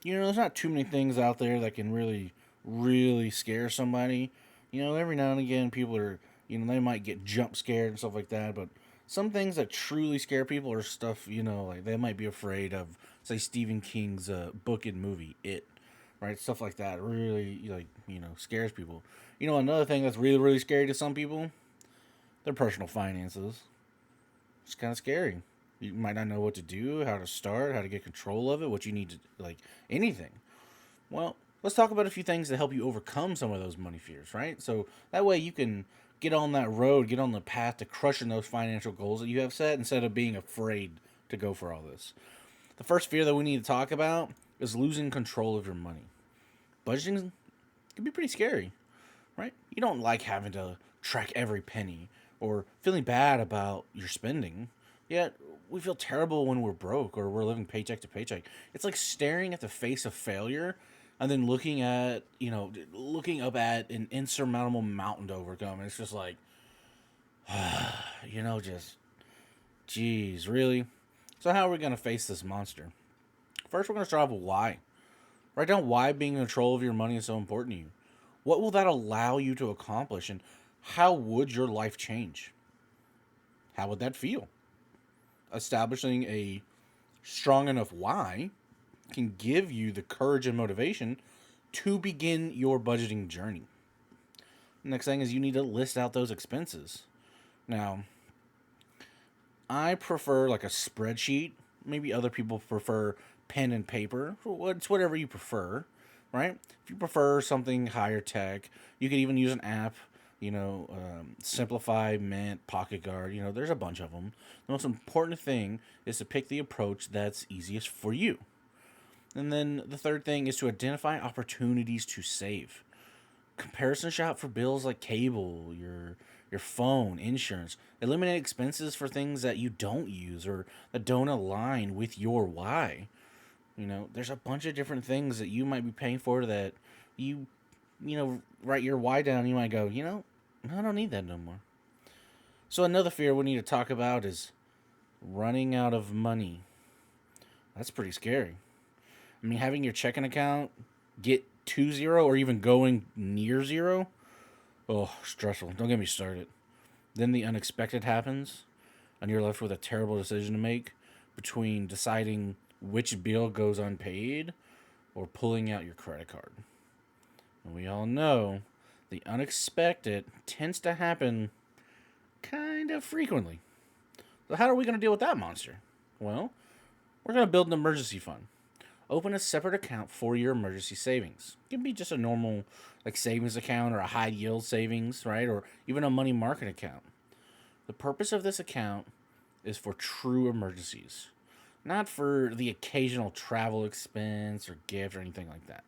There's not too many things out there that can really, really scare somebody. Every now and again, people are, they might get jump scared and stuff like that, but some things that truly scare people are stuff, like they might be afraid of, say, Stephen King's book and movie, It, right? Stuff like that really, like, scares people. Another thing that's really, really scary to some people, their personal finances. It's kind of scary. You might not know what to do, how to start, how to get control of it, what you need to, like, anything. Well, let's talk about a few things to help you overcome some of those money fears, right? So that way you can get on that road, get on the path to crushing those financial goals that you have set instead of being afraid to go for all this. The first fear that we need to talk about is losing control of your money. Budgeting can be pretty scary, right? You don't like having to track every penny or feeling bad about your spending. Yet we feel terrible when we're broke or we're living paycheck to paycheck. It's like staring at the face of failure and then looking up at an insurmountable mountain to overcome. And it's just like, just, geez, really? So how are we going to face this monster? First, we're going to start off with why. Write down why being in control of your money is so important to you. What will that allow you to accomplish, and how would your life change? How would that feel? Establishing a strong enough why can give you the courage and motivation to begin your budgeting journey. Next thing is you need to list out those expenses. Now, I prefer like a spreadsheet. Maybe other people prefer pen and paper. It's whatever you prefer, right? If you prefer something higher tech, you can even use an app. Simplify, Mint, Pocket Guard. There's a bunch of them. The most important thing is to pick the approach that's easiest for you. And then the third thing is to identify opportunities to save. Comparison shop for bills like cable, your phone, insurance. Eliminate expenses for things that you don't use or that don't align with your why. There's a bunch of different things that you might be paying for that write your why down. You might go, I don't need that no more. So another fear we need to talk about is running out of money. That's pretty scary. I mean, having your checking account get to zero or even going near zero, oh, stressful. Don't get me started. Then the unexpected happens, and you're left with a terrible decision to make between deciding which bill goes unpaid or pulling out your credit card. And we all know the unexpected tends to happen kind of frequently. So, how are we going to deal with that monster? Well, we're going to build an emergency fund. Open a separate account for your emergency savings. It can be just a normal like savings account or a high yield savings, right? Or even a money market account. The purpose of this account is for true emergencies, not for the occasional travel expense or gift or anything like that.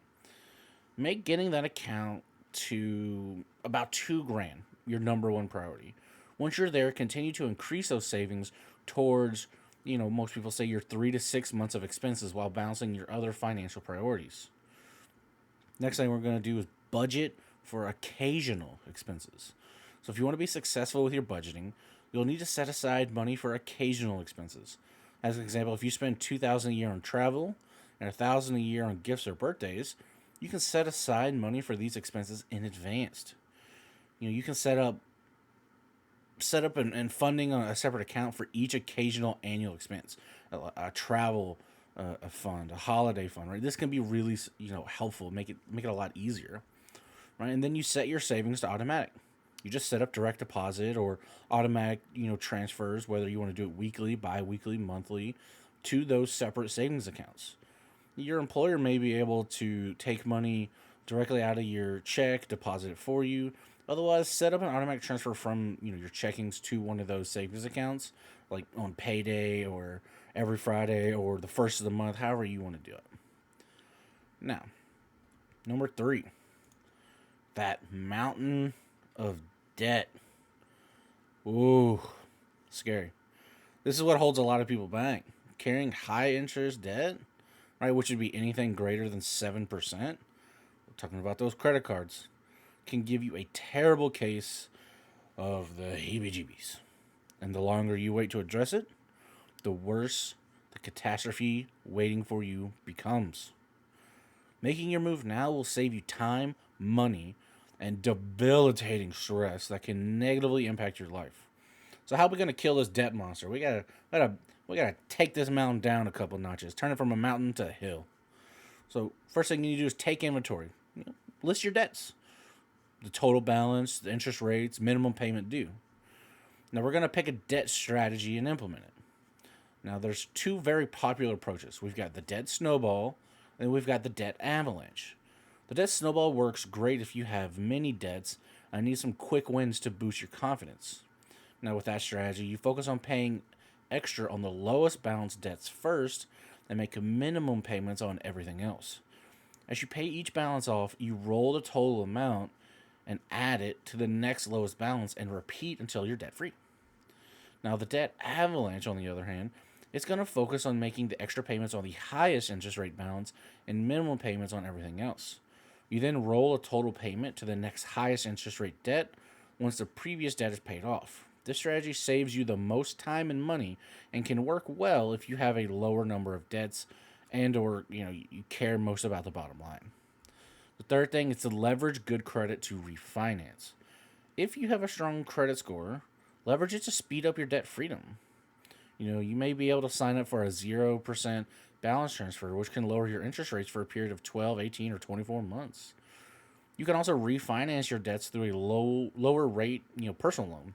Make getting that account to about 2 grand your number one priority. Once you're there, continue to increase those savings towards, most people say your 3 to 6 months of expenses while balancing your other financial priorities. Next thing we're going to do is budget for occasional expenses. So if you want to be successful with your budgeting, you'll need to set aside money for occasional expenses. As an example, if you spend $2,000 a year on travel and $1,000 a year on gifts or birthdays, you can set aside money for these expenses in advance. You can set up and funding on a separate account for each occasional annual expense, a travel a fund, a holiday fund, right? This can be really helpful, make it a lot easier, right? And then you set your savings to automatic. You just set up direct deposit or automatic transfers, whether you want to do it weekly, bi-weekly, monthly, to those separate savings accounts. Your employer may be able to take money directly out of your check, deposit it for you. Otherwise, set up an automatic transfer from your checkings to one of those savings accounts, like on payday or every Friday or the first of the month, however you want to do it. Now, number 3, that mountain of debt. Ooh, scary. This is what holds a lot of people back. Carrying high interest debt, right, which would be anything greater than 7%. We're talking about those credit cards. Can give you a terrible case of the heebie-jeebies. And the longer you wait to address it, the worse the catastrophe waiting for you becomes. Making your move now will save you time, money, and debilitating stress that can negatively impact your life. So how are we gonna kill this debt monster? We gotta take this mountain down a couple notches, turn it from a mountain to a hill. So first thing you need to do is take inventory. List your debts, the total balance, the interest rates, minimum payment due. Now we're gonna pick a debt strategy and implement it. Now there's two very popular approaches. We've got the debt snowball, and we've got the debt avalanche. The debt snowball works great if you have many debts and need some quick wins to boost your confidence. Now, with that strategy, you focus on paying extra on the lowest balance debts first and make minimum payments on everything else. As you pay each balance off, you roll the total amount and add it to the next lowest balance and repeat until you're debt free. Now, the debt avalanche, on the other hand, it's going to focus on making the extra payments on the highest interest rate balance and minimum payments on everything else. You then roll a total payment to the next highest interest rate debt once the previous debt is paid off. This strategy saves you the most time and money and can work well if you have a lower number of debts and or you care most about the bottom line. The third thing is to leverage good credit to refinance. If you have a strong credit score, leverage it to speed up your debt freedom. You may be able to sign up for a 0% balance transfer, which can lower your interest rates for a period of 12, 18, or 24 months. You can also refinance your debts through a lower rate, personal loan.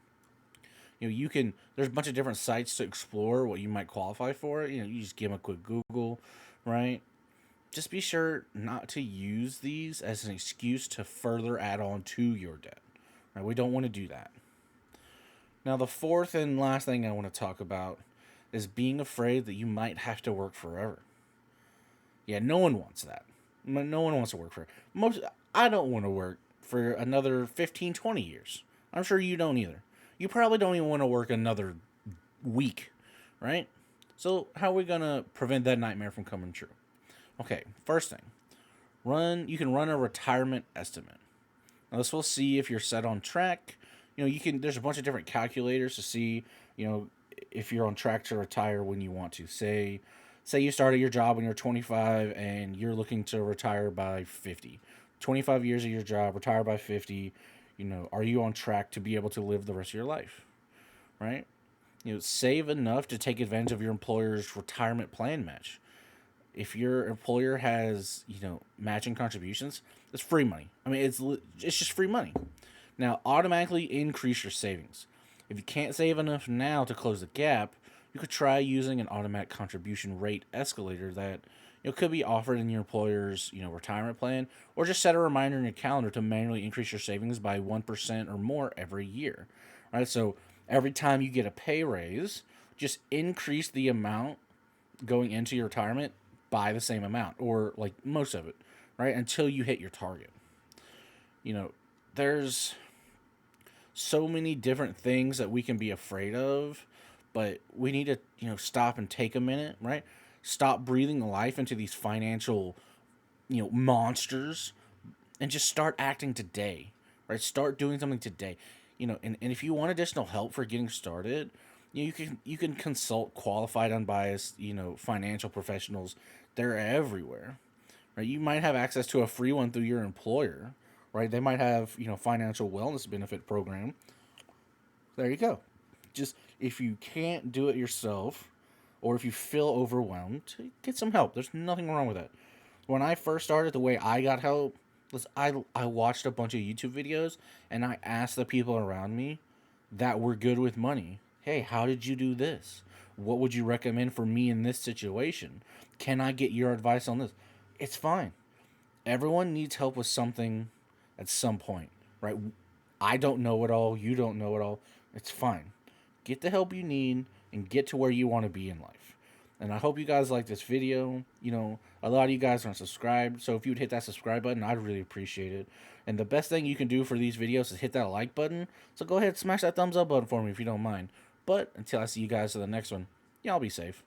There's a bunch of different sites to explore what you might qualify for. You just give them a quick Google, right? Just be sure not to use these as an excuse to further add on to your debt. Right? We don't want to do that. Now, the fourth and last thing I want to talk about is being afraid that you might have to work forever. Yeah, no one wants that. No one wants to work forever. I don't want to work for another 15, 20 years. I'm sure you don't either. You probably don't even want to work another week, right? So how are we going to prevent that nightmare from coming true? Okay, first thing, you can run a retirement estimate. Now this will see if you're set on track. There's a bunch of different calculators to see, if you're on track to retire when you want to. Say you started your job when you're 25 and you're looking to retire by 50. 25 years of your job, retire by 50. Are you on track to be able to live the rest of your life? Right? Save enough to take advantage of your employer's retirement plan match. If your employer has, matching contributions, it's free money. I mean, it's just free money. Now, automatically increase your savings. If you can't save enough now to close the gap, you could try using an automatic contribution rate escalator that could be offered in your employer's retirement plan, or just set a reminder in your calendar to manually increase your savings by 1% or more every year. Right? So every time you get a pay raise, just increase the amount going into your retirement by the same amount, or like most of it, right? Until you hit your target. There's so many different things that we can be afraid of, but we need to, stop and take a minute, right? Stop breathing life into these financial, monsters, and just start acting today, right? Start doing something today, and if you want additional help for getting started, you can consult qualified, unbiased, financial professionals. They're everywhere, right? You might have access to a free one through your employer, right? They might have, financial wellness benefit program. There you go. Just if you can't do it yourself, or if you feel overwhelmed, get some help. There's nothing wrong with that. When I first started, the way I got help was I watched a bunch of YouTube videos and I asked the people around me that were good with money, hey, how did you do this? What would you recommend for me in this situation? Can I get your advice on this? It's fine. Everyone needs help with something at some point, right? I don't know it all. You don't know it all. It's fine. Get the help you need and get to where you want to be in life. And I hope you guys like this video. A lot of you guys aren't subscribed, so if you'd hit that subscribe button, I'd really appreciate it. And the best thing you can do for these videos is hit that like button. So go ahead, smash that thumbs up button for me if you don't mind. But until I see you guys in the next one, y'all be safe.